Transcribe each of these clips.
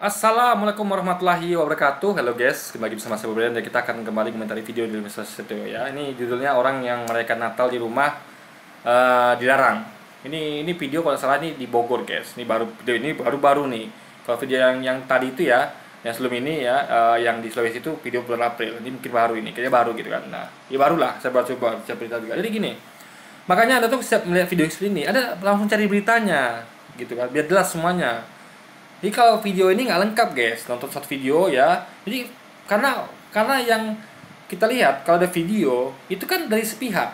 Assalamualaikum warahmatullahi wabarakatuh. Halo guys, kembali lagi bersama saya Bobrian dan kita akan kembali komentari video di Mr. Setio ya. Ini judulnya orang yang merayakan Natal di rumah dilarang. Ini video kalau salah ini di Bogor guys. Ini baru video ini baru nih. Kalau video yang tadi itu ya, yang sebelum ini ya, yang di Sulawesi itu video bulan April. Ini mungkin baru ini, kayaknya baru gitu kan. Nah, ya barulah. Saya baru coba cerita juga. Jadi gini, makanya Anda tuh setiap melihat video seperti ini, Anda langsung cari beritanya, gitu kan, biar jelas semuanya. Jadi kalau video ini nggak lengkap guys, nonton satu video ya. Jadi karena yang kita lihat kalau ada video itu kan dari sepihak.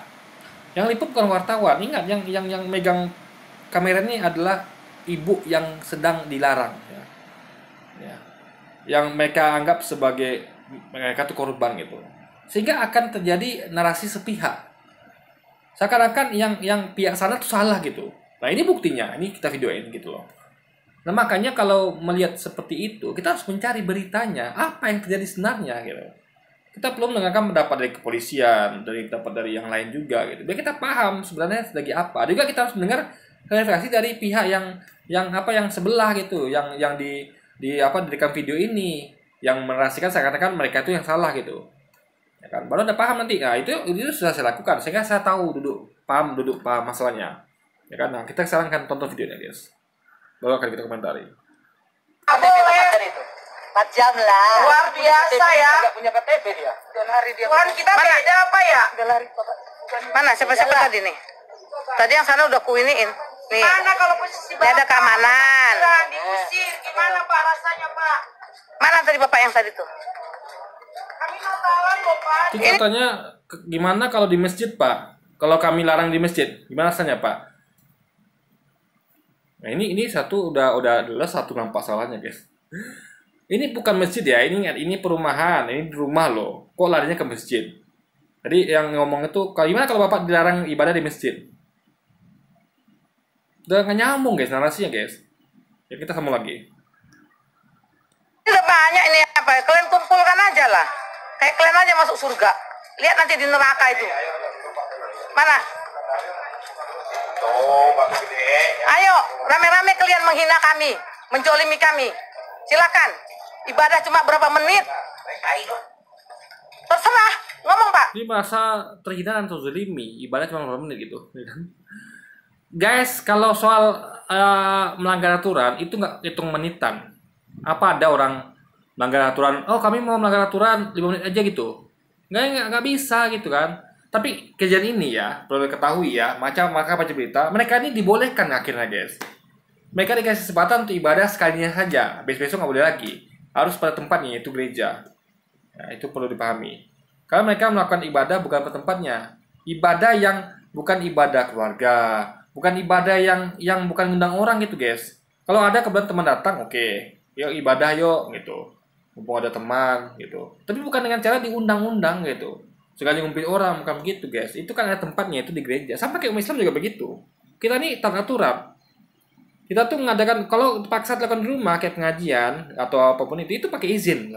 Yang liput bukan wartawan. Ingat yang megang kamera ini adalah ibu yang sedang dilarang. Ya. Yang mereka anggap sebagai mereka itu korban gitu. Sehingga akan terjadi narasi sepihak. Seakan-akan yang pihak sana tuh salah gitu. Nah ini buktinya, ini kita videoin gitu loh. Nah makanya kalau melihat seperti itu, kita harus mencari beritanya, apa yang terjadi sebenarnya gitu. Kita belum mendengarkan pendapat dari kepolisian, pendapat dari yang lain juga gitu. Biar kita paham sebenarnya lagi apa. Juga kita harus mendengar klarifikasi dari pihak yang sebelah gitu, yang direkam video ini, yang menarasikan seakan-akan mereka itu yang salah gitu. Ya kan? Baru ada paham nanti. Nah, itu sudah saya lakukan sehingga saya tahu paham masalahnya. Ya kan? Nah, kita sekarang akan tonton videonya, guys. Baru akan kita komentari. Boleh. 4 jam lah. Luar biasa ya. Tidak punya KTP dia. Udah lari dia. Tuhan kita beda apa ya? Udah lari. Mana siapa tadi nih? Tadi yang sana udah kuiniin. Nih. Mana kalau posisi Ini ada keamanan. Diusir. Gimana Pak rasanya Pak? Mana tadi bapak yang tadi tuh? Kami Natalan loh Pak. Itu katanya gimana kalau di masjid, Pak? Kalau kami larang di masjid, gimana rasanya, Pak? Nah, ini satu udah jelas satu nampak salahnya, guys. Ini bukan masjid ya, ini perumahan, ini di rumah loh. Kok larinya ke masjid? Jadi yang ngomong itu, gimana kalau Bapak dilarang ibadah di masjid? Udah nggak nyambung, guys, narasinya, guys. Ya kita sambung lagi. Ini udah banyak ini apa? Kalian kumpulkan aja lah. Kayak kalian aja masuk surga. Lihat nanti di neraka itu. Mana? Ayo, rame-rame kalian menghina kami, menjolimi kami. Silakan. Ibadah cuma berapa menit? Terserah. Ngomong, Pak. Ini merasa terhina atau zalimi, ibadah cuma beberapa menit gitu. Guys, kalau soal melanggar aturan itu nggak hitung menitan. Apa ada orang melanggar aturan? Oh, kami mau melanggar aturan 5 menit aja gitu. Nggak bisa gitu kan. Tapi kejadian ini ya, perlu ketahui ya, maka baca berita, mereka ini dibolehkan akhirnya guys. Mereka dikasih kesempatan untuk ibadah sekalinya saja, besok nggak boleh lagi. Harus pada tempatnya, yaitu gereja. Nah, itu perlu dipahami. Karena mereka melakukan ibadah bukan pada tempatnya. Ibadah yang bukan ibadah keluarga, bukan ibadah yang bukan ngundang orang gitu guys. Kalau ada kebetulan teman datang, oke. Yuk ibadah yuk gitu. Mumpung ada teman gitu. Tapi bukan dengan cara diundang-undang gitu. Sekali ngumpul orang, bukan begitu guys. Itu kan ada tempatnya, itu di gereja. Sampai kayak umat Islam juga begitu. Kita nih taat aturan. Kita tuh mengadakan, kalau paksa dilakukan di rumah, kayak pengajian, atau apapun itu pakai izin.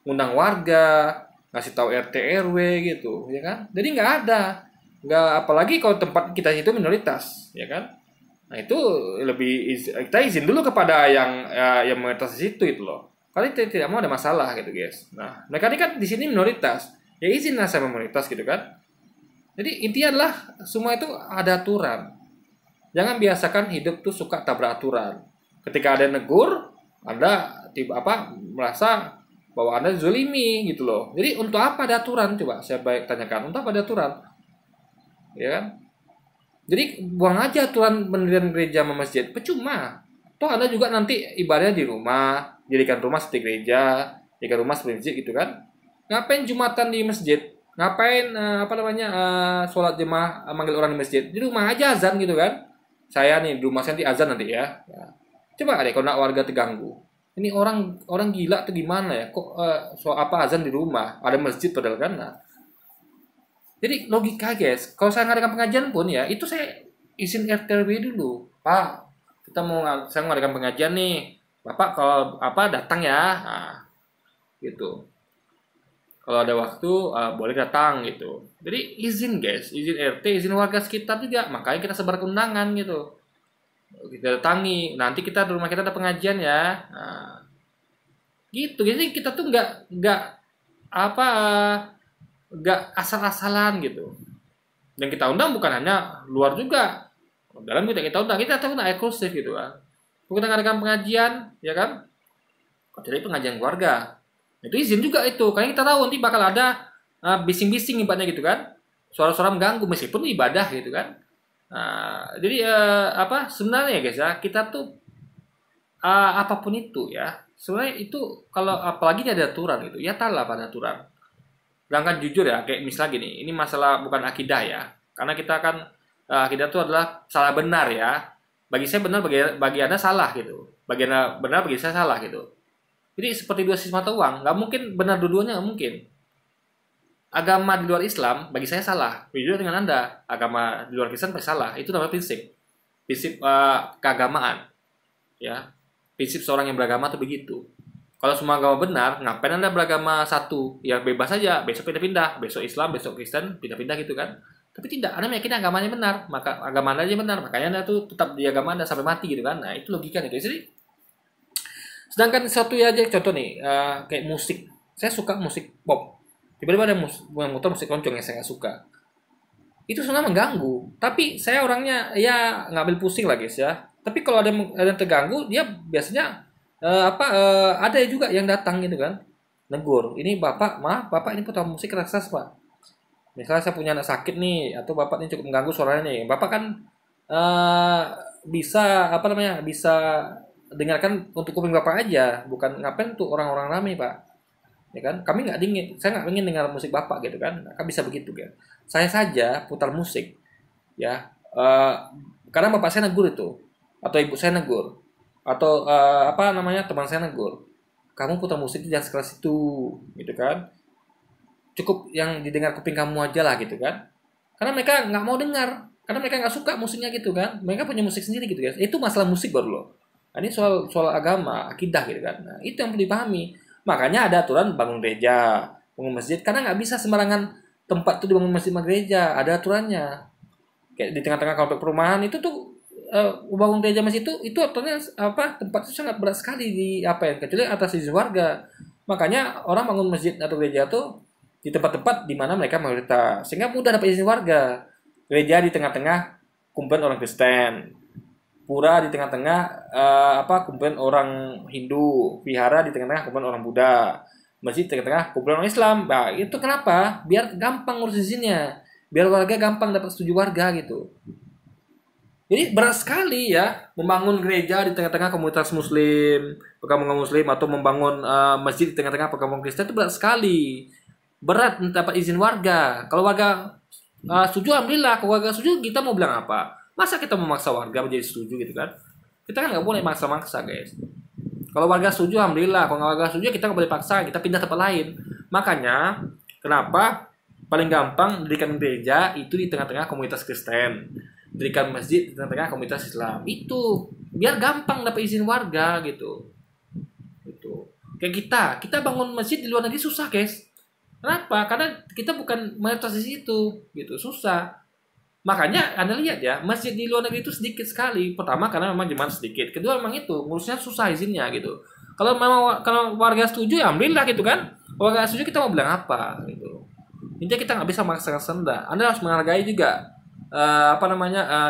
Undang warga, ngasih tahu RT RW gitu, ya kan? Jadi nggak ada. Nggak, apalagi kalau tempat kita itu minoritas, ya kan? Nah itu kita izin dulu kepada yang minoritas di situ itu loh. Kali tidak mau ada masalah gitu guys. Nah mereka ini kan di sini minoritas. Ya izinlah sama minoritas gitu kan. Jadi intinya adalah semua itu ada aturan. Jangan biasakan hidup tuh suka tabrak aturan. Ketika ada yang negur, Anda merasa bahwa Anda zolimi gitu loh. Jadi untuk apa ada aturan? Coba saya tanyakan, untuk apa ada aturan? Ya kan? Jadi buang aja aturan pendirian gereja sama masjid. Percuma. Toh Anda juga nanti ibadah di rumah, jadikan rumah seperti gereja, jadikan rumah seperti masjid gitu kan. Ngapain Jumatan di masjid? Ngapain sholat jemaah manggil orang di masjid? Di rumah aja azan gitu kan? Saya nih di rumah saya nanti azan nanti ya. Coba deh kalau nak warga terganggu. Ini orang gila tuh gimana ya? Kok azan di rumah? Ada masjid padahal kan? Nah. Jadi logika guys. Kalau saya ngadakan pengajian pun ya itu saya izin RT RW dulu. Pak, saya mau ngadakan pengajian nih. Bapak kalau datang ya. Nah, gitu. Kalau ada waktu boleh datang gitu. Jadi izin guys, izin RT, izin warga sekitar juga. Makanya kita sebar undangan gitu. Kita datangi. Nanti kita di rumah kita ada pengajian ya. Nah, Gitu. Jadi kita tuh nggak apa nggak asal-asalan gitu. Dan kita undang bukan hanya luar juga, dalam kita undang eksklusif gitu kan. Kita ngadakan pengajian, ya kan? Jadi pengajian keluarga. Itu izin juga itu, karena kita tahu nanti bakal ada bising-bising ibaratnya gitu kan. Suara-suara mengganggu meskipun ibadah gitu kan. Jadi sebenarnya guys ya, kita tuh apapun itu ya, sebenarnya itu kalau apalagi ada aturan gitu, ya talah pada aturan. Sedangkan jujur ya, kayak misalnya gini, ini masalah bukan akidah ya, karena kita kan akidah itu adalah salah benar ya. Bagi saya benar, bagi Anda salah gitu. Bagi Anda benar, bagi saya salah gitu. Jadi seperti dua sisi mata uang, nggak mungkin benar dua-duanya, nggak mungkin. Agama di luar Islam bagi saya salah, jujur dengan Anda. Agama di luar Kristen pasti salah. Itu namanya prinsip keagamaan, ya. Prinsip seorang yang beragama itu begitu. Kalau semua agama benar, ngapain Anda beragama satu? Ya bebas saja, besok pindah-pindah, besok Islam, besok Kristen, pindah-pindah gitu kan. Tapi tidak, Anda meyakini agamanya benar, maka agama Anda aja benar, makanya Anda tuh tetap di agama Anda sampai mati gitu kan. Nah, itu logikanya gitu. Jadi sedangkan satu ya aja contoh nih, kayak musik. Saya suka musik pop. Tiba-tiba ada muter musik keroncong yang saya nggak suka. Itu sebenarnya mengganggu. Tapi saya orangnya ya nggak ambil pusing lah guys ya. Tapi kalau ada yang terganggu, dia biasanya ada juga yang datang gitu kan, negur. Ini bapak ini putar musik keras pak. Misalnya saya punya anak sakit nih, atau bapak ini cukup mengganggu suaranya nih. Bapak kan bisa bisa dengarkan untuk kuping bapak aja, bukan ngapain untuk orang-orang ramai pak. Ya kan, saya nggak ingin dengar musik bapak gitu kan. Kan bisa begitu kan. Saya saja putar musik, ya, karena bapak saya negur itu, atau ibu saya negur, atau teman saya negur, kamu putar musik jangan sekeras itu gitu kan, cukup yang didengar kuping kamu aja lah gitu kan. Karena mereka nggak mau dengar, karena mereka nggak suka musiknya gitu kan, mereka punya musik sendiri gitu guys. Itu masalah musik baru loh. Nah, ini soal agama, akidah gitu kan. Nah, itu yang perlu dipahami. Makanya ada aturan bangun gereja, bangun masjid, karena nggak bisa sembarangan tempat tuh dibangun masjid sama gereja, ada aturannya. Kayak di tengah-tengah komplek perumahan itu tuh bangun gereja masjid itu aturannya tempat itu sangat berat sekali kecuali atas izin warga. Makanya orang bangun masjid atau gereja tuh di tempat-tempat di mana mereka mayoritas, sehingga mudah dapat izin warga. Gereja di tengah-tengah kumpulan orang Kristen, pura di tengah-tengah kumpulan orang Hindu, vihara di tengah-tengah kumpulan orang Buddha, masjid di tengah-tengah kumpulan orang Islam. Nah, itu kenapa? Biar gampang ngurus izinnya, biar warga gampang dapat setuju warga gitu. Jadi berat sekali ya membangun gereja di tengah-tengah komunitas Muslim, perkampungan Muslim, atau membangun masjid di tengah-tengah perkampungan Kristen itu berat sekali. Berat mendapat izin warga. Kalau warga setuju, alhamdulillah. Kalau warga setuju, kita mau bilang apa? Masa kita memaksa warga menjadi setuju gitu kan? Kita kan nggak boleh maksa-maksa guys. Kalau warga setuju, alhamdulillah. Kalau warga setuju, kita nggak boleh paksa. Kita pindah tempat lain. Makanya, kenapa paling gampang dirikan gereja itu di tengah-tengah komunitas Kristen, dirikan masjid di tengah-tengah komunitas Islam. Itu biar gampang dapat izin warga gitu. Gitu. Kayak kita bangun masjid di luar negeri susah guys. Kenapa? Karena kita bukan mayoritas di situ, gitu, susah. Makanya Anda lihat ya, masjid di luar negeri itu sedikit sekali. Pertama karena memang jemaat sedikit. Kedua memang itu ngurusnya susah izinnya gitu. Kalau warga setuju ya alhamdulillah gitu kan. Warga setuju kita mau bilang apa gitu. Intinya kita nggak bisa memaksakan kehendak. Anda harus menghargai juga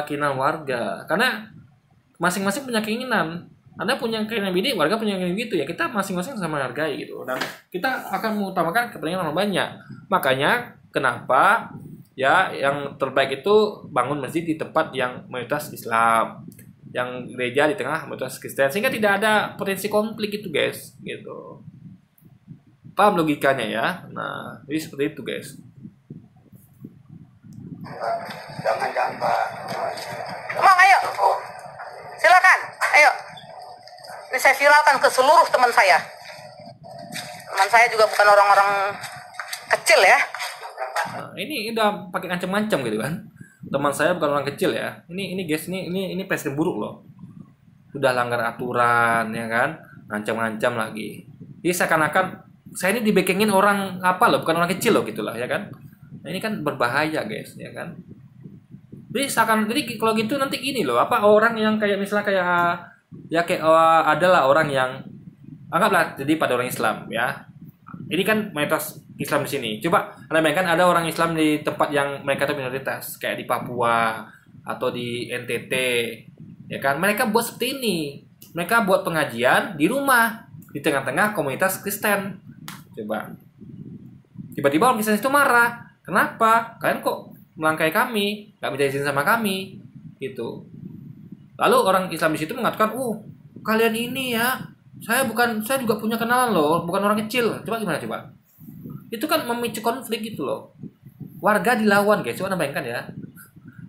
keinginan warga. Karena masing-masing punya keinginan. Anda punya keinginan ini, warga punya keinginan gitu ya. Kita masing-masing sama menghargai gitu. Dan kita akan mengutamakan kepentingan orang banyak. Makanya kenapa ya yang terbaik itu bangun masjid di tempat yang mayoritas Islam, yang gereja di tengah mayoritas Kristen, sehingga tidak ada potensi konflik itu guys gitu. Paham logikanya ya? Nah, jadi seperti itu guys. Jangan Pak. Emang ayo. Silakan. Ayo. Ini saya viralkan ke seluruh teman saya. Teman saya juga bukan orang-orang kecil ya. Nah, ini udah pakai ngancam-ngancam gitu kan. Teman saya bukan orang kecil ya. Ini guys, ini presiden buruk loh. Sudah langgar aturan ya kan, ngancam-ngancam lagi. Jadi seakan-akan saya ini dibekengin orang bukan orang kecil loh gitulah ya kan. Nah, ini kan berbahaya guys ya kan. Jadi kalau gitu nanti gini loh, orang yang kayak misalnya adalah orang yang Anggaplah jadi pada orang Islam ya. Ini kan mayoritas Islam di sini. Coba Anda bayangkan ada orang Islam di tempat yang mereka itu minoritas, kayak di Papua atau di NTT, ya kan? Mereka buat seperti ini. Mereka buat pengajian di rumah di tengah-tengah komunitas Kristen. Coba. Tiba-tiba orang Kristen itu marah. Kenapa? Kalian kok melangkai kami? Gak minta izin sama kami? Gitu. Lalu orang Islam di situ mengatakan, kalian ini ya, saya juga punya kenalan loh, bukan orang kecil. Coba gimana coba? Itu kan memicu konflik gitu loh. Warga dilawan guys, coba bayangkan ya.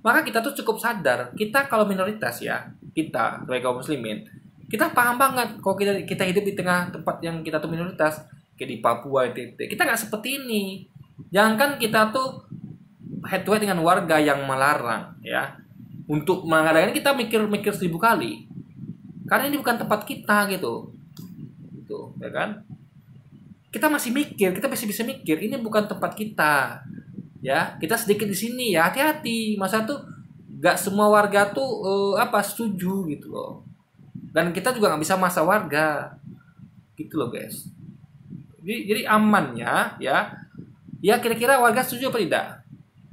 Maka kita tuh cukup sadar, kita kalau minoritas ya, kita sebagai kaum muslimin, kita paham banget kalau kita hidup di tengah tempat yang kita tuh minoritas, kayak di Papua, kita nggak seperti ini. Jangankan kita tuh head to head dengan warga yang melarang ya. Untuk mengadakan kita mikir 1000 kali. Karena ini bukan tempat kita gitu. Gitu, ya kan? Kita masih mikir, kita masih bisa mikir, ini bukan tempat kita. Ya, kita sedikit di sini ya, hati-hati. Masa tuh nggak semua warga tuh setuju gitu loh. Dan kita juga nggak bisa masa warga. Gitu loh, guys. Jadi amannya ya kira-kira warga setuju apa tidak?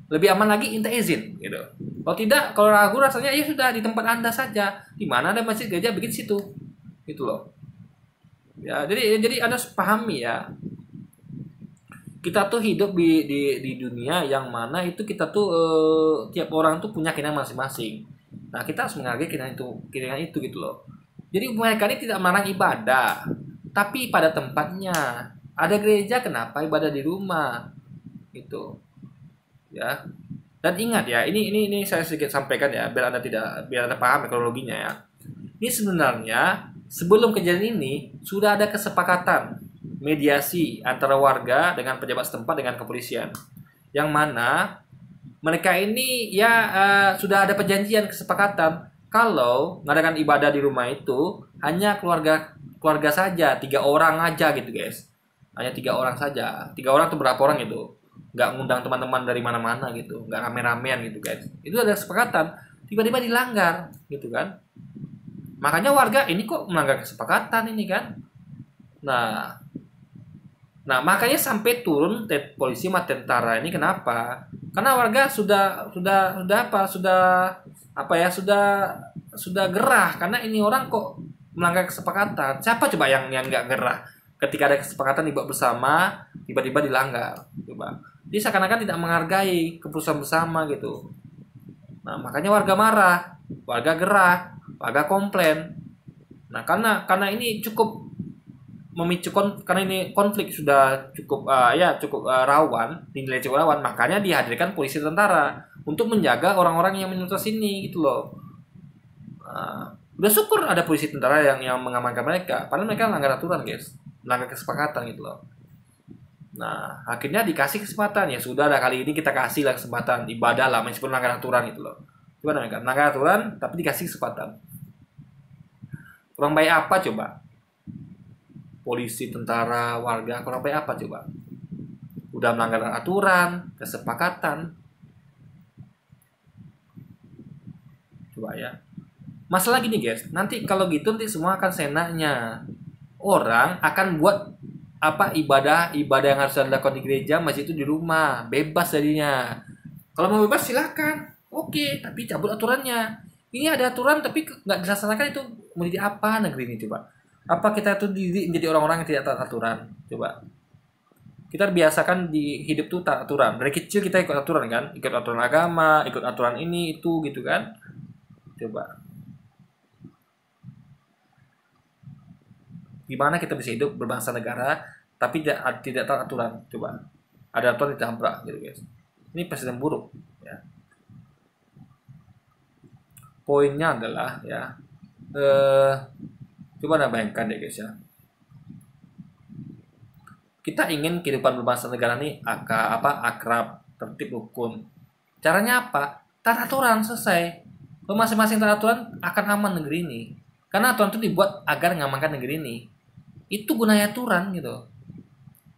Lebih aman lagi minta izin gitu. Kalau tidak, kalau ragu rasanya ya sudah di tempat Anda saja. Di mana ada masjid gereja bikin situ. Gitu loh. Ya, jadi Anda pahami ya. Kita tuh hidup di dunia yang mana itu kita tuh tiap orang tuh punya keinginan masing-masing. Nah, kita harus menghargai keinginan itu gitu loh. Jadi mereka ini tidak melarang ibadah, tapi pada tempatnya. Ada gereja, kenapa ibadah di rumah? Gitu. Ya. Dan ingat ya, ini saya sedikit sampaikan ya, biar Anda paham kronologinya ya. Ini sebenarnya sebelum kejadian ini sudah ada kesepakatan mediasi antara warga dengan pejabat setempat dengan kepolisian, yang mana mereka ini sudah ada perjanjian kesepakatan kalau mengadakan ibadah di rumah itu hanya keluarga saja, 3 orang aja gitu guys, hanya 3 orang saja. 3 orang tuh berapa orang itu, nggak ngundang teman-teman dari mana-mana gitu, nggak rame-ramean gitu guys. Itu ada kesepakatan, tiba-tiba dilanggar gitu kan. Makanya warga ini kok melanggar kesepakatan ini kan. Nah, makanya sampai turun polisi sama tentara ini kenapa? Karena warga sudah gerah karena ini orang kok melanggar kesepakatan. Siapa coba yang nggak gerah ketika ada kesepakatan dibuat bersama tiba-tiba dilanggar? Coba. Dia seakan-akan tidak menghargai keputusan bersama gitu. Nah, makanya warga marah, warga gerah, warga komplain. Nah, karena ini cukup memicu karena ini konflik sudah cukup rawan, dinilai cukup rawan, makanya dihadirkan polisi tentara untuk menjaga orang-orang yang minoritas ini gitu loh. Udah syukur ada polisi tentara yang mengamankan mereka, padahal mereka melanggar aturan guys, melanggar kesepakatan gitu loh. Nah, akhirnya dikasih kesempatan, ya sudah lah kali ini kita kasih lah kesempatan ibadah lah meskipun melanggar aturan gitu loh. Coba mereka melanggar aturan tapi dikasih kesempatan. Kurang baik apa coba? Polisi, tentara, warga, kurang baik apa coba? Udah melanggar aturan, kesepakatan. Coba ya. Masalah gini guys, nanti kalau gitu nanti semua akan seenaknya. Orang akan buat ibadah yang harus dilakukan di gereja, masjid itu di rumah, bebas jadinya. Kalau mau bebas silakan, oke, tapi cabut aturannya. Ini ada aturan tapi nggak dilaksanakan, itu mau jadi apa negeri ini coba? Apa kita tuh menjadi orang-orang yang tidak taat aturan? Coba. Kita biasakan di hidup tuh taat aturan. Dari kecil kita ikut aturan kan? Ikut aturan agama, ikut aturan ini, itu gitu kan? Coba. Gimana kita bisa hidup berbangsa negara tapi tidak taat aturan? Coba. Ada aturan ditabrak gitu guys. Ini presiden buruk ya. Poinnya adalah ya coba Anda bayangkan deh guys ya. Kita ingin kehidupan berbangsa negara ini akrab, tertib, rukun. Caranya apa? Taat aturan, selesai. Kalau masing-masing taat aturan akan aman negeri ini. Karena aturan itu dibuat agar mengamankan negeri ini. Itu gunanya aturan gitu.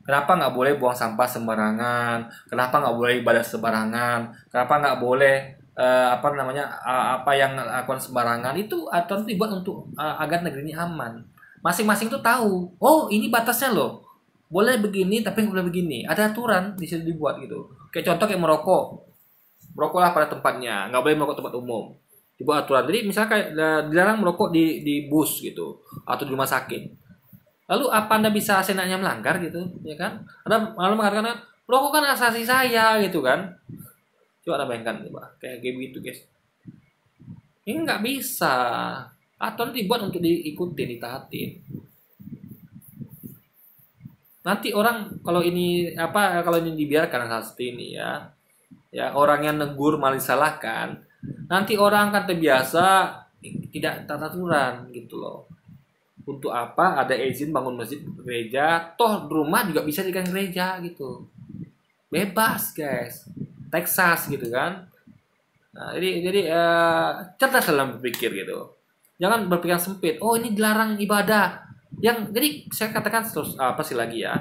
Kenapa nggak boleh buang sampah sembarangan? Kenapa nggak boleh ibadah sembarangan? Kenapa nggak boleh apa yang lakukan sembarangan? Itu aturan dibuat untuk agar negeri ini aman. masing-masing tuh tahu, oh ini batasnya loh, boleh begini tapi nggak boleh begini, ada aturan di situ dibuat gitu. Kayak contoh kayak merokoklah pada tempatnya, nggak boleh merokok tempat umum, dibuat aturan. Jadi misalnya kayak dilarang merokok di bus gitu atau di rumah sakit. Lalu apa Anda bisa senaknya melanggar gitu, ya kan? Anda malah mengatakan merokok kan asasi saya gitu kan? Coba Anda bayangkan coba kayak gitu guys. Ini nggak bisa. Aturan dibuat untuk diikuti, ditaatin. Nanti orang kalau ini dibiarkan seperti ini ya orang yang negur malah disalahkan. Nanti orang akan terbiasa tidak taat aturan gitu loh. Untuk apa ada izin bangun masjid gereja, toh di rumah juga bisa dijadikan gereja gitu, bebas guys, Texas gitu kan. Nah, jadi cerdas dalam berpikir gitu, jangan berpikir sempit. Oh ini dilarang ibadah, jadi saya katakan terus apa sih lagi ya,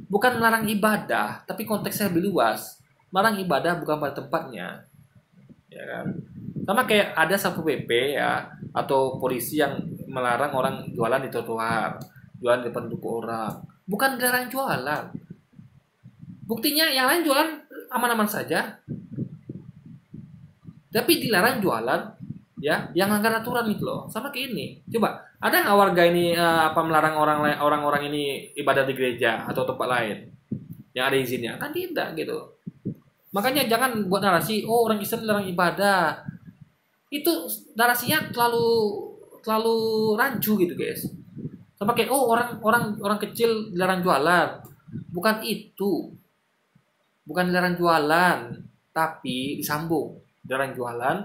bukan melarang ibadah tapi konteksnya lebih luas. Melarang ibadah bukan pada tempatnya, ya kan. Sama kayak ada Satpol PP ya atau polisi yang melarang orang jualan di trotoar, jualan di depan toko orang. Bukan dilarang jualan. Buktinya yang lain jualan aman-aman saja. Tapi dilarang jualan ya yang langgar aturan gitu loh. Sama kayak ini. Coba, ada nggak warga ini melarang orang-orang ini ibadah di gereja atau tempat lain yang ada izinnya? Kan tidak gitu. Makanya jangan buat narasi, oh orang Islam dilarang ibadah. Itu narasinya terlalu rancu gitu guys. Sama kayak orang kecil dilarang jualan. Bukan itu. Bukan dilarang jualan, tapi disambung. Dilarang jualan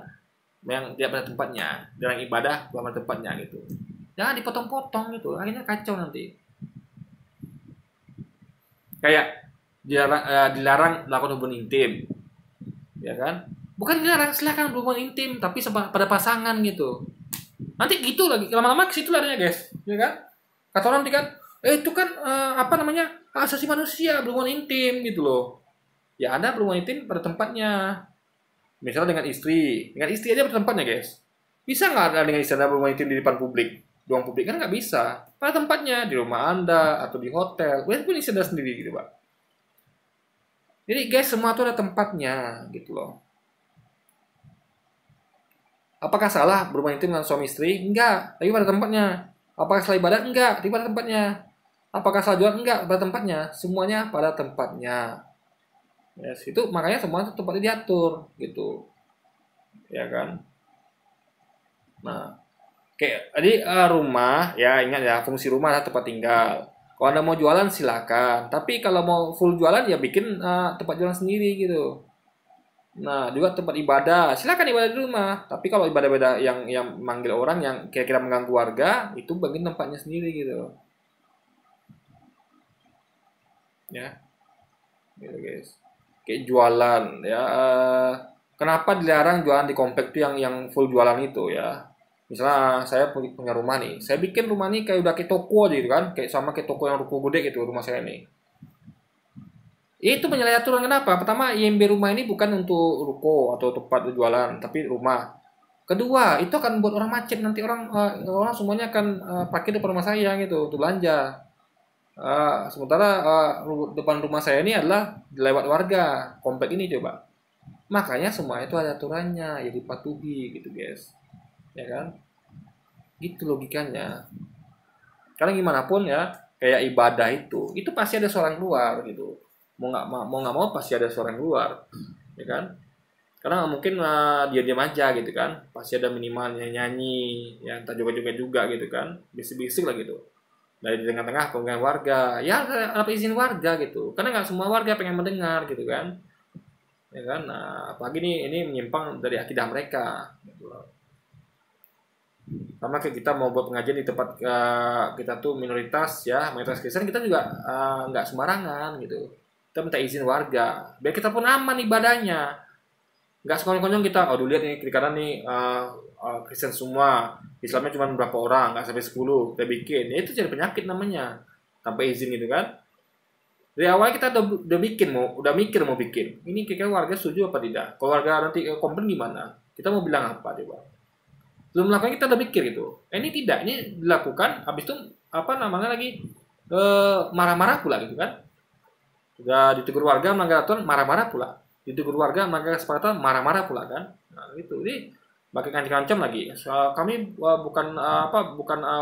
yang tidak pada tempatnya, dilarang ibadah bukan pada tempatnya gitu. Jangan dipotong-potong gitu. Akhirnya kacau nanti. Kayak dilarang melakukan hubungan intim. Ya kan? Bukan dilarang, silakan berhubungan intim tapi pada pasangan gitu. Nanti gitu lagi, lama-lama ke situ larinya guys, ya kan? Kata orang nanti kan, itu kan hak asasi manusia berhubungan intim gitu loh. Ya Anda berhubungan intim pada tempatnya. Misalnya dengan istri aja pada tempatnya guys. Bisa nggak Anda dengan istri Anda berhubungan intim di depan publik, ruang publik? Kan nggak bisa. Pada tempatnya, di rumah Anda atau di hotel, walaupun istri Anda sendiri gitu pak. Jadi guys, semua itu ada tempatnya gitu loh. Apakah salah berhubungan intim dengan suami istri? Enggak, tapi pada tempatnya. Apakah salah ibadah? Enggak, tapi pada tempatnya. Apakah salah jual? Enggak, pada tempatnya. Semuanya pada tempatnya. Yes, itu makanya semua tempatnya diatur gitu. Ya kan? Nah, kayak tadi rumah, ya ingat ya, fungsi rumah adalah tempat tinggal. Kalau Anda mau jualan silakan, tapi kalau mau full jualan ya bikin tempat jualan sendiri gitu. Nah, juga tempat ibadah, silakan ibadah di rumah. Tapi kalau ibadah-ibadah yang manggil orang yang kira-kira mengganggu warga, itu bagian tempatnya sendiri gitu. Ya. Gitu, guys. Kayak jualan ya. Kenapa dilarang jualan di komplek itu yang full jualan itu ya? Misalnya saya punya rumah nih, saya bikin rumah nih kayak udah kayak toko aja gitu kan, kayak sama kayak toko yang ruko gede gitu rumah saya nih. Itu menyalahi aturan. Kenapa? Pertama, IMB rumah ini bukan untuk ruko atau tempat jualan, tapi rumah. Kedua, itu akan buat orang macet. Nanti orang semuanya akan parkir depan rumah saya gitu untuk belanja. Sementara depan rumah saya ini adalah lewat warga komplek ini coba. Makanya semua itu ada aturannya, ya dipatuhi gitu guys. Ya kan? Gitu logikanya. Karena gimana pun ya, kayak ibadah itu pasti ada suara luar gitu. Mau nggak mau pasti ada suara luar, ya kan? Karena mungkin dia diam aja gitu kan, pasti ada minimal nyanyi, ya entah joget-joget juga gitu kan, bisik-bisik lah gitu. Dari di tengah-tengah penggunaan warga, ya ada izin warga gitu, karena nggak semua warga pengen mendengar gitu kan, ya kan? Nah, apalagi ini menyimpang dari akidah mereka. Gitu loh. Sama kayak kita mau buat pengajian di tempat kita tuh minoritas Kristen, kita juga nggak sembarangan gitu. Kita minta izin warga biar kita pun aman ibadahnya, nggak sekonyong-konyong kita dulu lihat nih kiri kanan nih Kristen semua, Islamnya cuma berapa orang, nggak sampai 10 kita bikin ya, itu jadi penyakit namanya tanpa izin gitu kan. Dari awal kita udah mikir mau bikin ini, kira-kira warga setuju apa tidak. Kalau warga nanti komplain gimana, kita mau bilang apa coba. Belum melakukan kita udah mikir gitu. Ini tidak, ini dilakukan, habis itu apa namanya lagi marah-marah pula gitu kan. Sudah ditegur warga melanggar aturan, marah-marah pula. Ditegur warga melanggar kesepakatan, marah-marah pula kan. Nah, gitu. Jadi pakai ngancam-ngancam lagi. Kami bukan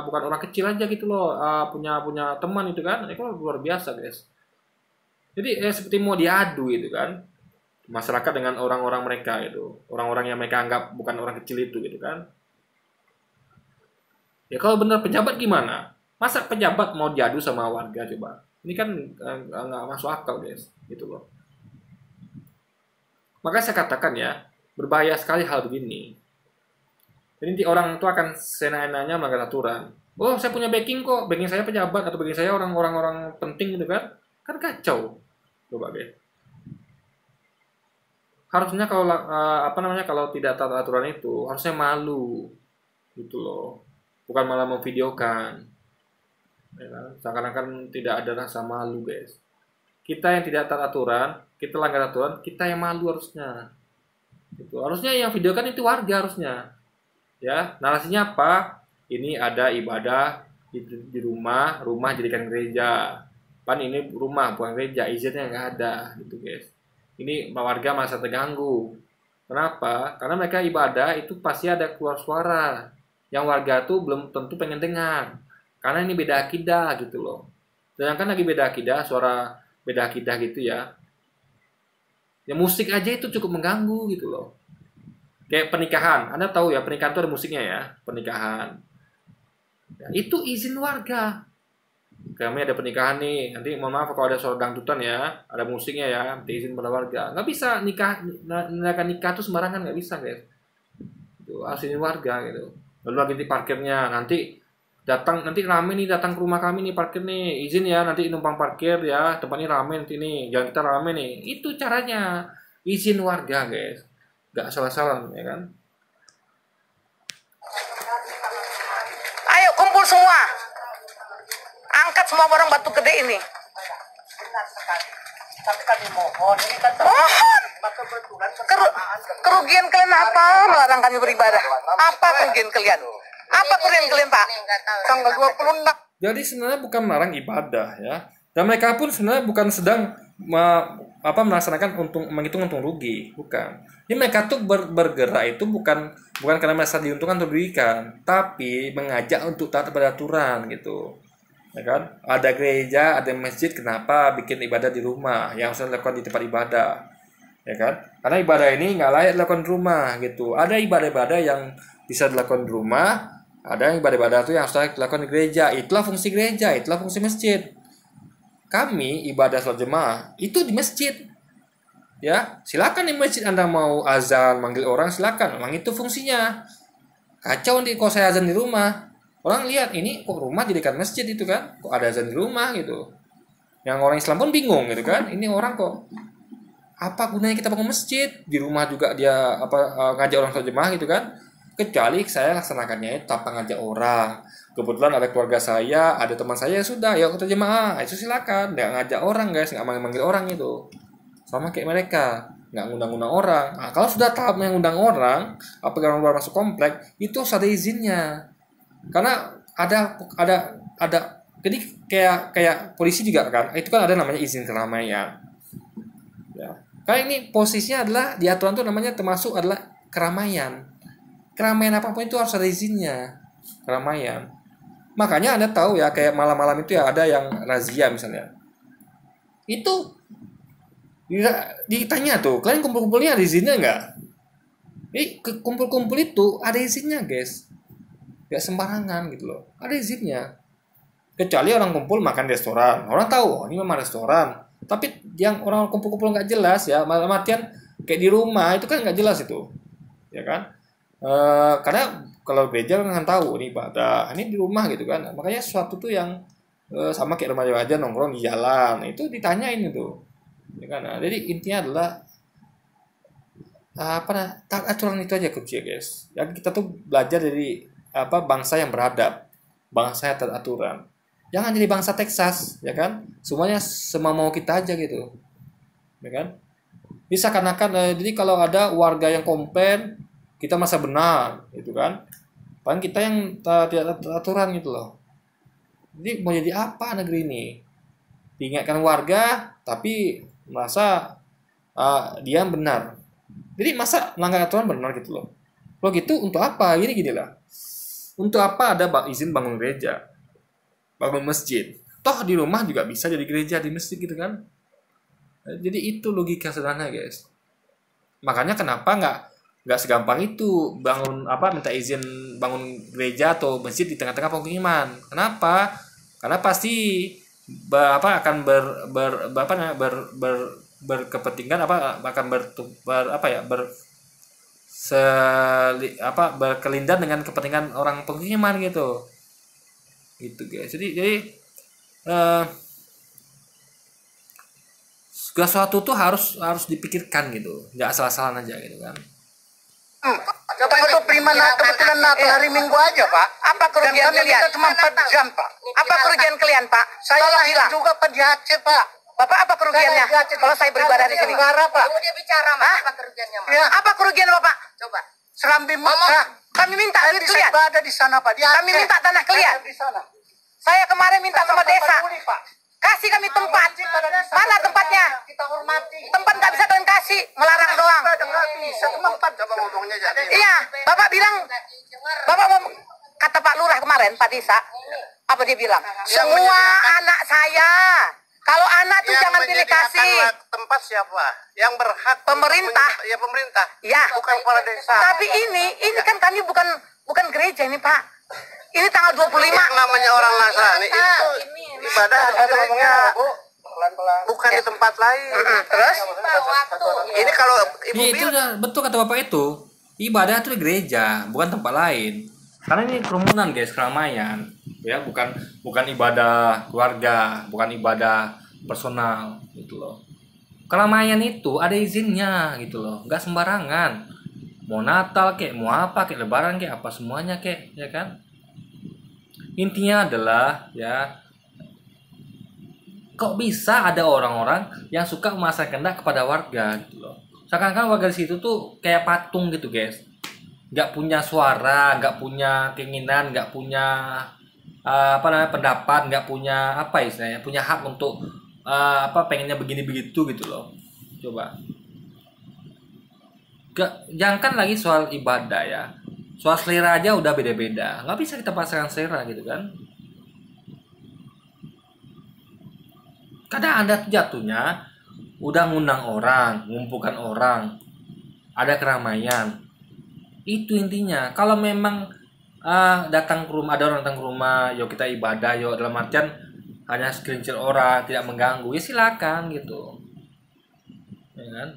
orang kecil aja gitu loh, punya teman itu kan. Itu luar biasa, guys. Jadi seperti mau diadu gitu kan. Masyarakat dengan orang-orang mereka gitu. Orang-orang yang mereka anggap bukan orang kecil itu gitu kan. Ya kalau benar pejabat gimana? Masa pejabat mau diadu sama warga coba? Ini kan nggak masuk akal, guys, gitu loh. Maka saya katakan ya, berbahaya sekali hal begini. Jadi nanti orang itu akan seenak-enaknya melanggar aturan. Oh, saya punya backing kok, backing saya pejabat atau backing saya orang-orang penting gitu kan? Kan kacau, coba guys. Harusnya kalau kalau tidak taat aturan itu harusnya malu, gitu loh. Bukan malah memvideokan. Ya kan? Seakan-akan tidak ada rasa malu, guys. Kita yang tidak taat aturan, kita langgar aturan, kita yang malu harusnya. Gitu. Harusnya yang videokan itu warga harusnya. Ya, narasinya apa? Ini ada ibadah di rumah jadikan gereja. Pan ini rumah bukan gereja, izinnya nggak ada, gitu guys. Ini warga merasa terganggu. Kenapa? Karena mereka ibadah itu pasti ada keluar suara. Yang warga tuh belum tentu pengen dengar. Karena ini beda akidah gitu loh. Sedangkan lagi beda akidah, suara beda akidah gitu ya. Ya musik aja itu cukup mengganggu gitu loh. Kayak pernikahan. Anda tahu ya, pernikahan itu ada musiknya ya. Pernikahan. Ya, itu izin warga. Kami ada pernikahan nih. Nanti mohon maaf kalau ada suara dangdutan ya. Ada musiknya ya. Nanti izin pada warga. Nggak bisa nikah tuh sembarangan. Nggak bisa guys. Itu harus izin warga gitu. Lalu lagi di parkirnya. Nanti rame nih, datang ke rumah kami nih, parkir nih, izin ya, nanti numpang parkir ya, tempatnya rame nanti nih, jalan kita rame nih. Itu caranya, izin warga guys, gak salah-salah ya kan. Ayo kumpul semua, angkat semua barang batu gede ini. Benar sekali. Tapi kami mohon, ini kan kerugian kalian apa melarang kami beribadah? Apa kerugian kalian? Apa kerugian kalian, Pak? Tanggal 26. Jadi sebenarnya bukan melarang ibadah ya. Dan mereka pun sebenarnya bukan sedang melaksanakan menghitung untung rugi, bukan. Ini mereka tuh bergerak itu bukan karena merasa diuntungkan atau dirugikan, tapi mengajak untuk taat pada aturan gitu. Ya kan? Ada gereja, ada masjid, kenapa bikin ibadah di rumah yang harus dilakukan di tempat ibadah? Ya kan? Karena ibadah ini nggak layak dilakukan di rumah gitu. Ada ibadah-ibadah yang bisa dilakukan di rumah, ada yang ibadah-ibadah itu yang harus dilakukan di gereja. Itulah fungsi gereja, itulah fungsi masjid. Kami ibadah sholat jemaah itu di masjid. Ya, silakan di masjid Anda mau azan, manggil orang silakan. Memang itu fungsinya. Kacau nih kalau saya azan di rumah. Orang lihat ini kok rumah jadikan masjid itu kan? Kok ada azan di rumah gitu. Yang orang Islam pun bingung gitu kan? Ini orang kok apa gunanya kita bangun masjid? Di rumah juga dia ngajak orang sholat jemaah gitu kan? Kecuali saya laksanakannya tanpa ngajak orang. Kebetulan ada keluarga saya, ada teman saya, sudah ya kita jemaah, itu silakan. Nggak ngajak orang guys, nggak manggil orang itu. Sama kayak mereka, nggak ngundang-ngundang orang. Nah, kalau sudah tahap mengundang orang, apalagi orang luar masuk komplek, itu harus ada izinnya. Karena ada jadi kayak polisi juga kan, itu kan ada namanya izin keramaian. Ya. Karena ini posisinya adalah di aturan itu namanya termasuk adalah keramaian. Keramaian apapun itu harus ada izinnya. Keramaian. Makanya Anda tahu ya, kayak malam-malam itu ya ada yang razia misalnya. Itu ditanya tuh, kalian kumpul-kumpulnya ada izinnya nggak? Kumpul-kumpul itu ada izinnya guys. Gak sembarangan gitu loh. Ada izinnya. Kecuali orang kumpul makan di restoran. Orang tahu, oh, ini memang restoran. Tapi yang orang kumpul-kumpul nggak jelas ya, matian kayak di rumah itu kan nggak jelas itu. Ya kan? Karena kalau gereja kan tahu ini ibadah, ini di rumah gitu kan. Makanya sesuatu tuh yang sama kayak remaja-remaja nongkrong di jalan, itu ditanyain itu. Ya kan? Nah, jadi intinya adalah taat aturan itu aja kunci guys. Ya kita tuh belajar dari bangsa yang beradab, bangsa yang taat aturan. Jangan jadi bangsa Texas, ya kan? Semuanya semau kita aja gitu. Ya kan? Bisa jadi kalau ada warga yang komplain, kita masa benar gitu kan, paling kita yang tidak aturan gitu loh. Jadi mau jadi apa negeri ini? Diingatkan warga, tapi merasa dia benar. Jadi masa melanggar aturan benar gitu loh. Kalau gitu untuk apa? Gini lah. Untuk apa ada izin bangun gereja, bangun masjid? Toh di rumah juga bisa jadi gereja di masjid gitu kan? Jadi itu logika sederhana guys. Makanya kenapa nggak segampang itu minta izin bangun gereja atau masjid di tengah-tengah pemukiman? Kenapa? Karena pasti berkepentingan berkelindan dengan kepentingan orang pemukiman gitu guys. Jadi segala sesuatu tuh harus dipikirkan gitu, nggak asal-asalan aja gitu kan. Itu kebetulan Natal hari Minggu aja, Pak. Apa kerugian kalian? Kita cuma 4 jam, Pak. Apa kerugian kalian, Pak? Saya Tolong lahir bilang. juga Pak di Aceh, Pak. Bapak apa kerugiannya? Kalau saya beribadah di sini. Negara, Pak. Kamu dia bicara, Mas. Apa kerugiannya, Mas? Ya, Apa kerugian Bapak? Coba. Serambi Mekah. Kami minta Saya duit bisa kalian. ibadah di sana, Pak. Di Aceh. Kami minta tanah kalian. Saya di sana. Saya kemarin minta sama desa. Peduli, Pak. Kasih kami tempat. Mana tempatnya? Kita hormati. Tempat nggak bisa kalian kasih, melarang doang. Nggak bisa. Tempat coba ngomongnya jadi. Iya, Bapak bilang, Bapak mau kata Pak Lurah kemarin, Pak Desa, apa dia bilang? Semua anak saya. Kalau anak tuh jangan pilih kasih. Tempat siapa? Yang berhak Pemerintah. Ya pemerintah. Ya. Bukan kepala desa. Tapi ini kan kami bukan gereja ini, Pak. Ini tanggal 25. Yang namanya orang Nasrani itu ibadah di gereja. Bukan di tempat lain. Terus? Ini kalau ibu Iya, itu udah betul kata bapak itu. Ibadah itu di gereja, bukan tempat lain. Karena ini kerumunan guys, keramaian. Ya, bukan ibadah keluarga, bukan ibadah personal gitu loh. Keramaian itu ada izinnya gitu loh, nggak sembarangan. Mau Natal kek, mau apa kek, Lebaran kek, apa semuanya kek, ya kan? Intinya adalah ya, kok bisa ada orang-orang yang suka memasang kehendak kepada warga gitu loh. Seakan-akan warga di situ tuh kayak patung gitu guys, nggak punya suara, nggak punya keinginan, nggak punya pendapat, nggak punya istilahnya, punya hak untuk pengennya begini begitu gitu loh. Coba jangankan lagi soal ibadah ya, soal selera aja udah beda-beda, nggak bisa kita pasangkan selera gitu kan. Kadang Anda jatuhnya udah ngundang orang, ngumpulkan orang, ada keramaian. Itu intinya. Kalau memang datang ke rumah, ada orang datang ke rumah, yuk kita ibadah, yuk dalam artian hanya sekelincir orang, tidak mengganggu, ya silakan gitu. Ya kan?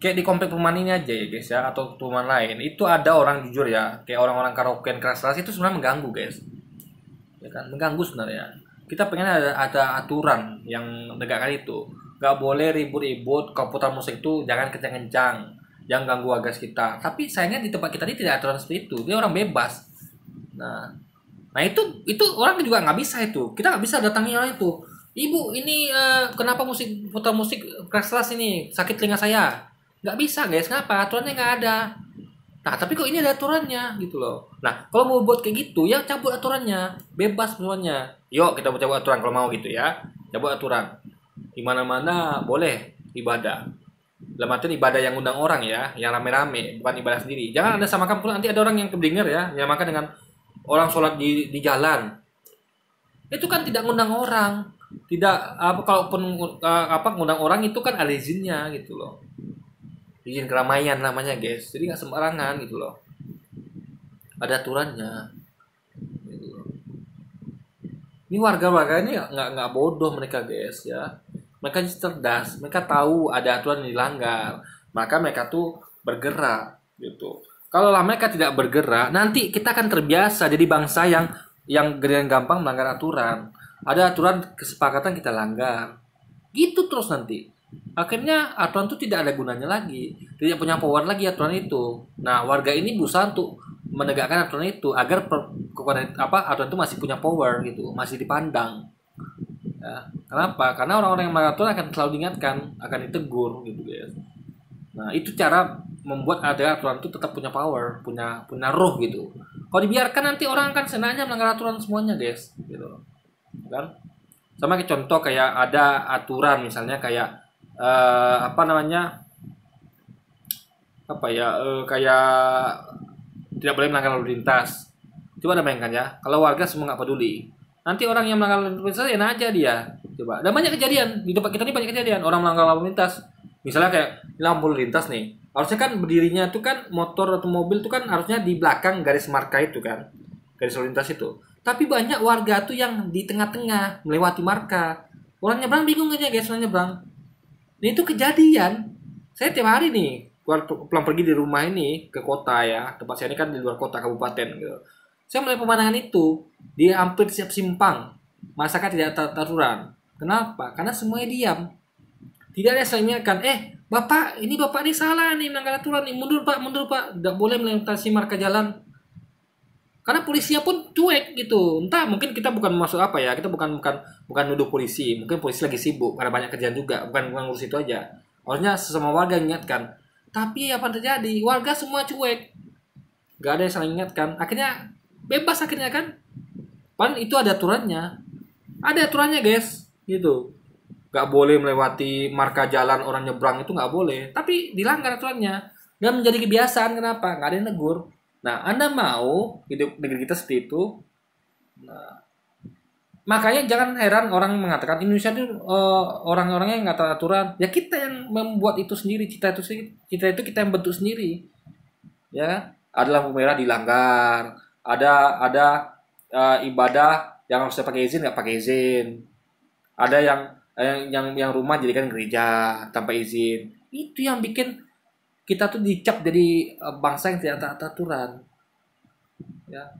Kayak di komplek perumahan ini aja ya guys ya, atau perumahan lain, itu ada orang jujur ya, kayak orang-orang karaokean keras-keras itu sebenarnya mengganggu guys. Ya kan, mengganggu sebenarnya. Kita pengen ada aturan yang menegakkan itu. Gak boleh ribut-ribut, kalau putar musik itu jangan kencang-kencang, jangan ganggu warga sekitar. Tapi sayangnya di tempat kita ini tidak aturan seperti itu. Dia orang bebas. Nah itu orang juga nggak bisa itu. Kita nggak bisa datangi orang itu. Ibu ini kenapa putar musik keras-keras ini, sakit telinga saya. Nggak bisa guys. Kenapa? Aturannya nggak ada. Nah tapi kok ini ada aturannya gitu loh. Nah kalau mau buat kayak gitu ya cabut aturannya, bebas semuanya. Yuk kita cabut aturan kalau mau gitu ya, cabut aturan. Di mana-mana boleh ibadah. Dalam artian ibadah yang undang orang ya, yang rame-rame, bukan ibadah sendiri. Jangan ada samakan pula, nanti ada orang yang keblinger ya, yang makan dengan orang sholat di jalan. Itu kan tidak ngundang orang, tidak kalaupun ngundang orang itu kan ada izinnya gitu loh. Izin keramaian namanya guys, jadi nggak sembarangan gitu loh, ada aturannya gitu loh. Ini warga-warga ini nggak bodoh mereka guys ya, mereka cerdas, mereka tahu ada aturan yang dilanggar, maka mereka tuh bergerak gitu. Kalau mereka tidak bergerak, nanti kita akan terbiasa jadi bangsa yang dengan gampang melanggar aturan. Ada aturan kesepakatan kita langgar, gitu terus nanti. Akhirnya aturan itu tidak ada gunanya lagi, tidak punya power lagi aturan itu. Nah warga ini berusaha untuk menegakkan aturan itu agar aturan itu masih punya power gitu, masih dipandang. Ya, kenapa? Karena orang-orang yang melanggar aturan akan selalu diingatkan, akan ditegur gitu guys. Nah itu cara membuat ada aturan itu tetap punya power, punya roh gitu. Kalau dibiarkan nanti orang kan senangnya melanggar aturan semuanya, guys. Gitu. Kan? Sama kayak contoh kayak ada aturan misalnya kayak apa namanya? Apa ya? Kayak tidak boleh melanggar lalu lintas. Coba ada bayangkan ya, kalau warga semua nggak peduli. Nanti orang yang melanggar lalu lintas ya aja dia. Coba. Dan banyak kejadian di tempat kita ini, banyak kejadian orang melanggar lalu lintas. Misalnya kayak lampu lalu lintas nih. Harusnya kan berdirinya itu kan motor atau mobil itu kan harusnya di belakang garis marka itu kan. Garis lalu lintas itu. Tapi banyak warga tuh yang di tengah-tengah melewati marka. Orang nyebrang bingung aja guys, orang nyebrang. Nah itu kejadian. Saya tiap hari nih pulang pergi di rumah ini ke kota ya. Tempat saya ini kan di luar kota kabupaten gitu. Saya melihat pemandangan itu. Dia hampir siap simpang. Masyarakat tidak teraturan. Kenapa? Karena semuanya diam. Tidak ada yang mengingatkan, Bapak, ini Bapak ini salah nih melanggar aturan nih. Mundur Pak. Tidak boleh melintasi marka jalan. Karena polisinya pun cuek gitu. Entah mungkin kita bukan masuk apa ya. Kita bukan nuduh polisi. Mungkin polisi lagi sibuk karena banyak kerjaan juga. Bukan ngurus itu aja. Harusnya sesama warga ingatkan. Tapi apa yang terjadi? Warga semua cuek. Gak ada yang saling ingatkan. Akhirnya bebas akhirnya kan. Padahal itu ada aturannya. Ada aturannya guys. Gitu. Gak boleh melewati marka jalan orang nyebrang itu gak boleh. Tapi dilanggar aturannya. Dan menjadi kebiasaan. Kenapa? Gak ada yang negur. Nah, Anda mau hidup negeri kita seperti itu. Nah, makanya jangan heran orang mengatakan Indonesia itu orang-orangnya yang gak taat aturan. Ya kita yang membuat itu sendiri. Kita itu kita yang bentuk sendiri. Ya, ada lampu merah dilanggar. Ada ibadah yang harusnya pakai izin gak pakai izin. Ada yang rumah jadikan gereja tanpa izin. Itu yang bikin kita tuh dicap jadi bangsa yang tidak taat aturan. Ya.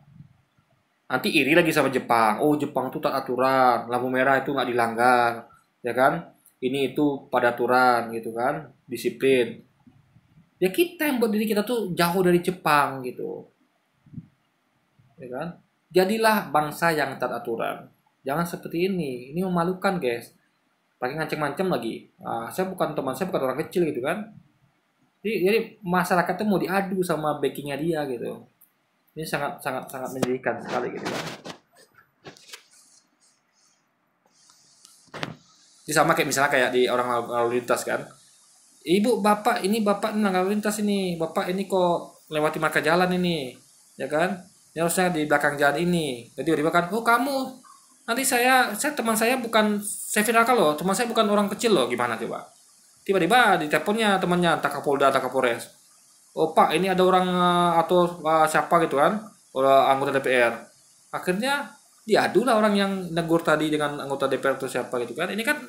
Nanti iri lagi sama Jepang. Oh, Jepang tuh taat aturan, lampu merah itu nggak dilanggar, ya kan? Ini itu pada aturan gitu kan, disiplin. Ya kita yang buat diri kita tuh jauh dari Jepang gitu. Ya kan? Jadilah bangsa yang taat aturan. Jangan seperti ini. Ini memalukan, guys. Pakai ngancem-ngancem lagi. Saya bukan teman, saya bukan orang kecil gitu kan. Jadi masyarakat tuh mau diadu sama backingnya dia gitu. Ini sangat menyedihkan sekali gitu kan. Jadi sama kayak misalnya kayak di orang lalu lintas kan. Ibu, bapak ini lalu lintas ini. Bapak ini kok lewati marka jalan ini. Ya kan? Ini harusnya di belakang jalan ini. Jadi tiba-tiba kan, oh kamu. Nanti saya teman saya bukan, saya viralkan loh, teman saya bukan orang kecil loh, gimana coba? Tiba-tiba di teleponnya temannya, entah Kapolda, entah Kapolres. Oh Pak, ini ada orang atau siapa gitu kan, anggota DPR. Akhirnya diadu lah orang yang negur tadi dengan anggota DPR atau siapa gitu kan. Ini kan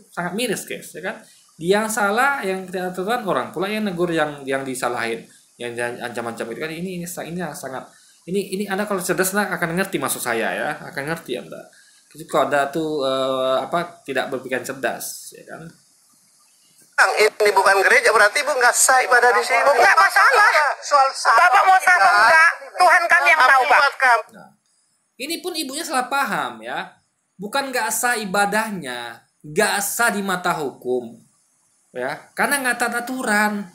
sangat miris guys, ya kan? Dia yang salah, yang tidak aturan orang pula yang negur yang disalahin, yang ancam-ancam gitu kan. Ini sangat, ini Anda kalau cerdas akan ngerti maksud saya ya, akan ngerti Anda. Jadi kalau ada tuh tidak berpikiran cerdas, ya kan? Ini bukan gereja, berarti Ibu nggak sah ibadah di sini. Nggak masalah. Soal sah. Bapak mau sah atau enggak? Tuhan kami yang tahu, Pak. Nah, ini pun ibunya salah paham ya. Bukan nggak sah ibadahnya, nggak sah di mata hukum, ya. Karena nggak taat aturan,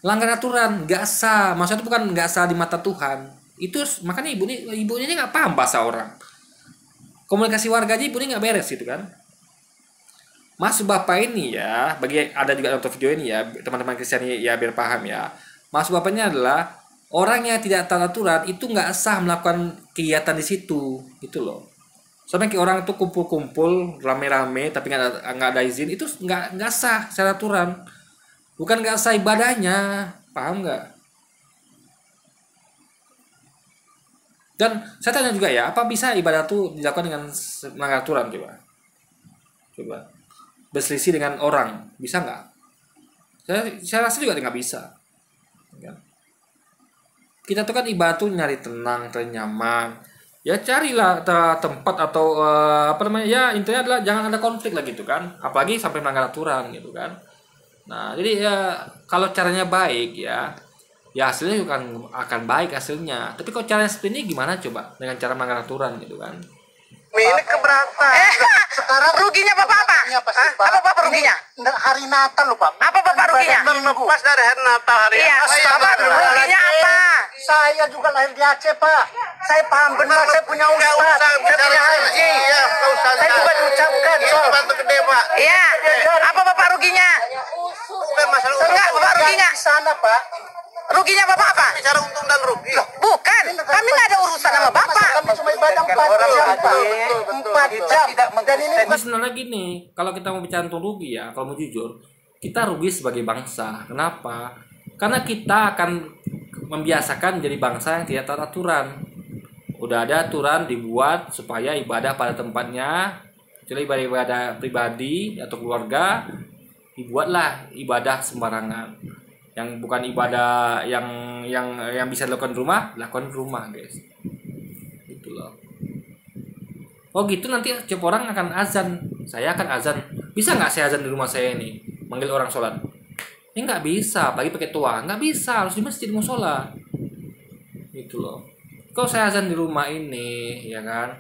langgar aturan, nggak sah. Maksudnya itu bukan nggak sah di mata Tuhan. Itu makanya ibunya nggak paham bahasa orang. Komunikasi warga aja ibunya nggak beres gitu kan. Maksud bapak ini ya, bagi ada juga nonton video ini ya, teman-teman Kristen ya biar paham ya. Maksud bapaknya adalah orang yang tidak taat aturan itu nggak sah melakukan kegiatan di situ, gitu loh. Sampai kayak orang itu kumpul-kumpul rame-rame tapi nggak ada izin, itu nggak sah secara aturan. Bukan nggak sah ibadahnya, paham nggak? Dan saya tanya juga ya, apa bisa ibadah itu dilakukan dengan melanggar aturan coba berselisih dengan orang, bisa nggak? Saya rasa juga nggak bisa. Kita tuh kan ibadah tuh nyari tenang, nyaman. Ya carilah tempat atau ya intinya adalah jangan ada konflik lah gitu kan. Apalagi sampai melanggar aturan gitu kan. Nah jadi ya kalau caranya baik ya hasilnya juga akan baik hasilnya. Tapi kalau caranya seperti ini gimana coba dengan cara melanggar aturan gitu kan? Ini keberatan. Sekarang ruginya Bapak apa? Apa Bapak ruginya? Hari Natal loh Pak. Apa Bapak ruginya? Lepas dari hari Natal hari. Iya, Bapak ruginya apa? Saya juga lahir di Aceh, Pak. Saya paham benar, saya punya ustaz, saya punya haji. Iya, saya juga diucapkan. Itu bantu gede, Pak. Iya. Apa Bapak ruginya? Bukan masalah Enggak, Bapak ruginya. di sana, Pak. Ruginya Bapak apa? Bicara untung dan rugi. Bukan, kami nggak ada urusan sama Bapak. Kami cuma ibadah 4 jam, Pak. 4 jam. Dan ini Tapi sebenarnya gini, kalau kita mau bicara untung rugi ya, kalau mau jujur, kita rugi sebagai bangsa. Kenapa? Karena kita akan membiasakan menjadi bangsa yang tidak taat aturan. Udah ada aturan dibuat supaya ibadah pada tempatnya, kecuali ibadah pribadi atau keluarga, dibuatlah ibadah sembarangan. Yang bukan ibadah yang bisa dilakukan di rumah, lakukan di rumah, guys. Gitu loh. Oh gitu, nanti setiap orang akan azan. Saya akan azan. Bisa nggak saya azan di rumah saya ini? Manggil orang sholat. Ini nggak bisa, pagi pakai tua. Nggak bisa, harus di masjid mau sholat. Gitu loh. Kalau saya azan di rumah ini, ya kan,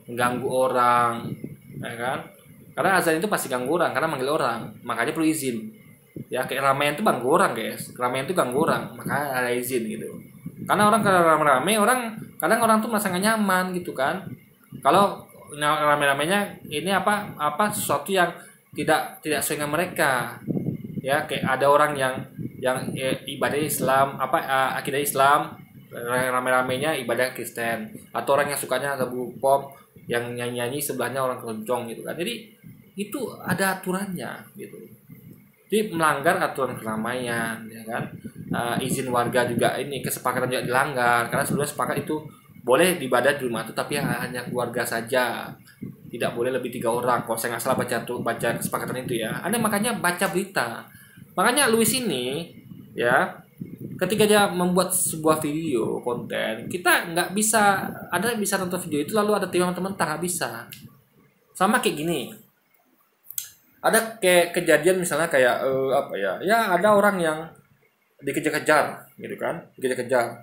mengganggu orang, ya kan? Karena azan itu pasti ganggu orang, karena manggil orang. Makanya perlu izin. Ya, kayak ramean itu ganggu orang, guys. Ramean itu ganggu orang, makanya ada izin gitu. Karena orang kalau rame-rame, kadang orang tuh merasa nggak nyaman gitu kan. Kalau rame-ramenya ini apa sesuatu yang tidak sesuai dengan mereka. Ya, kayak ada orang yang ibadah Islam, akidah Islam, rame-ramenya ibadah Kristen, atau orang yang sukanya lagu pop yang nyanyi sebelahnya orang keroncong gitu kan. Jadi itu ada aturannya gitu. Jadi melanggar aturan keramaian, ya kan. Izin warga juga ini, kesepakatan juga dilanggar, karena sebelumnya sepakat itu boleh ibadah di rumah itu tapi hanya keluarga saja, tidak boleh lebih 3 orang. Kalau saya nggak salah baca kesepakatan itu ya. Anda makanya baca berita. Makanya Luis ini ya, ketika dia membuat sebuah video konten, kita nggak bisa, Anda bisa nonton video itu lalu ada tim mentah-mentah, nggak bisa. Sama kayak gini. Ada kayak kejadian misalnya kayak ya ada orang yang dikejar-kejar gitu kan, dikejar-kejar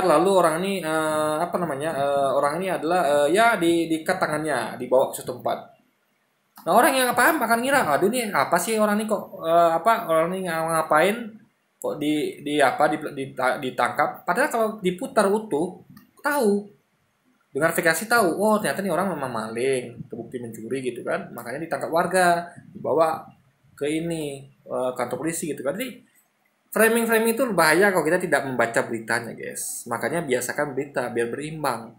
lalu orang ini orang ini adalah ya diikat tangannya, dibawa ke suatu tempat. Nah, orang yang paham akan ngira, aduh ini apa sih orang ini kok orang ini ngapain kok ditangkap. Padahal kalau diputar utuh tahu, dengan verifikasi tahu, oh ternyata ini orang memang maling, terbukti mencuri gitu kan, makanya ditangkap warga, dibawa ke kantor polisi gitu kan. Jadi framing itu bahaya kalau kita tidak membaca beritanya, guys. Makanya biasakan berita biar berimbang,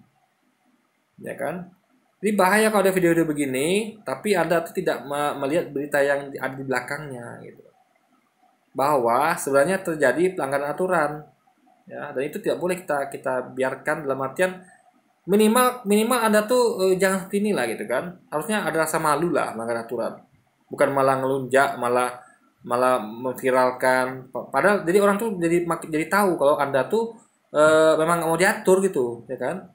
ya kan. Jadi bahaya kalau ada video-video begini, tapi Anda tuh tidak melihat berita yang ada di belakangnya gitu. Bahwa sebenarnya terjadi pelanggaran aturan, ya, dan itu tidak boleh kita biarkan, dalam artian minimal Anda tuh jangan seperti inilah gitu kan. Harusnya ada rasa malu lah melanggar aturan. Bukan malah ngelunjak, malah memviralkan. Padahal jadi orang tuh jadi tahu kalau Anda tuh memang nggak mau diatur gitu, ya kan.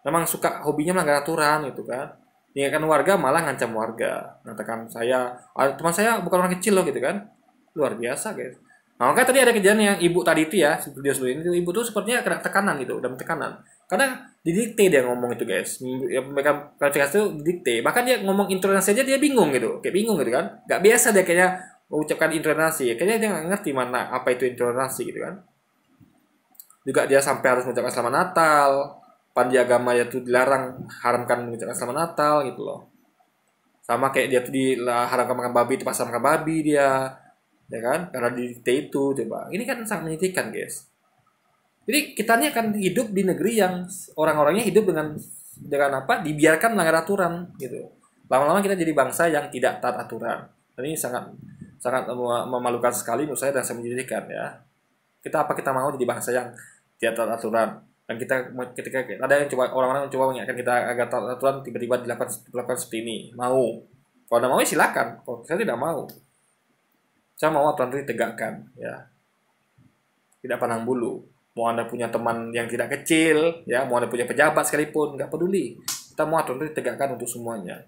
Memang suka hobinya melanggar aturan gitu kan. Ingatkan warga malah ngancam warga. Mengatakan teman saya bukan orang kecil loh gitu kan. Luar biasa, guys. Nah, makanya tadi ada kejadian yang ibu tadi itu ya, video sebelum ini, ibu tuh sepertinya kena tekanan gitu, dan tekanan. Karena didikte dia ngomong itu, guys. Mereka klarifikasi itu didikte. Bahkan dia ngomong intonasi aja dia bingung gitu. Kayak bingung gitu kan. Gak biasa dia kayaknya mengucapkan intonasi. Kayaknya dia gak ngerti mana apa itu intonasi gitu kan. Juga dia sampai harus mengucapkan selamat Natal. Panji agama itu dilarang, haramkan mengucapkan selamat Natal gitu loh. Sama kayak dia tuh diharamkan makan babi, itu pasal makan babi dia. Ya kan? Karena didikte itu, coba. Ini kan sangat menyedihkan, guys. Jadi kita ini akan hidup di negeri yang orang-orangnya hidup dengan dibiarkan melanggar aturan gitu. Lama-lama kita jadi bangsa yang tidak taat aturan. Dan ini sangat memalukan sekali menurut saya, dan sangat menyedihkan ya. Kita mau jadi bangsa yang tidak taat aturan. Dan ketika ada yang orang-orang mencoba mengingatkan kita agar taat aturan, tiba-tiba dilakukan seperti ini. Mau. Kalau Anda mau ya silakan. Kalau saya tidak mau. Saya mau aturan itu ditegakkan ya. Tidak pandang bulu. Mau Anda punya teman yang tidak kecil, ya, mau Anda punya pejabat sekalipun, nggak peduli. Kita mau aturan itu ditegakkan untuk semuanya.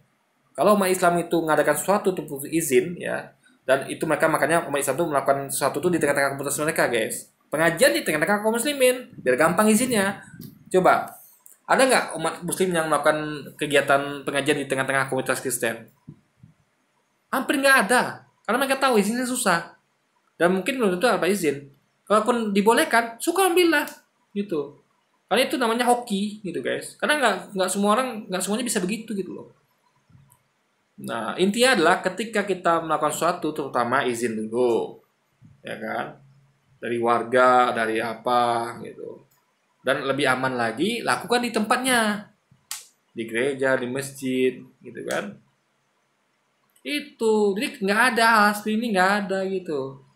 Kalau umat Islam itu mengadakan sesuatu untuk izin, ya, dan itu makanya umat Islam itu melakukan sesuatu itu di tengah-tengah komunitas mereka, guys. Pengajian di tengah-tengah kaum muslimin, biar gampang izinnya. Coba, ada nggak umat muslim yang melakukan kegiatan pengajian di tengah-tengah komunitas Kristen? Hampir nggak ada, karena mereka tahu izinnya susah. Dan mungkin belum tentu apa izin. Kalaupun dibolehkan, suka ambillah gitu. Karena itu namanya hoki gitu guys. Karena nggak semua orang, nggak semuanya bisa begitu gitu loh. Nah intinya adalah ketika kita melakukan sesuatu, terutama izin dulu, ya kan, dari warga, dari apa gitu. Dan lebih aman lagi, lakukan di tempatnya, di gereja, di masjid, gitu kan. Itu, jadi nggak ada hal seperti ini, nggak ada gitu.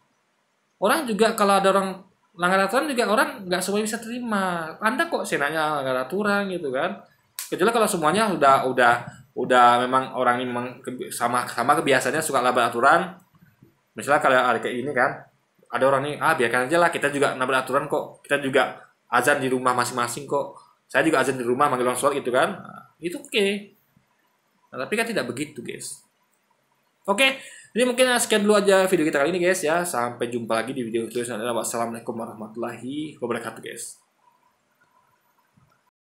Orang juga kalau ada orang langgar aturan juga orang nggak semuanya bisa terima. Anda kok senanya langgar aturan gitu kan? Kecuali kalau semuanya udah memang orang ini memang sama kebiasaannya suka labar aturan. Misalnya kalau ada kayak ini kan, ada orang nih biarkan aja lah, kita juga nabrak aturan kok, kita juga azan di rumah masing-masing kok. Saya juga azan di rumah manggil orang sholat gitu kan, itu oke. Nah, tapi kan tidak begitu guys. Oke, jadi mungkin sekian dulu aja video kita kali ini guys ya. Sampai jumpa lagi di video selanjutnya. Wassalamualaikum warahmatullahi wabarakatuh guys.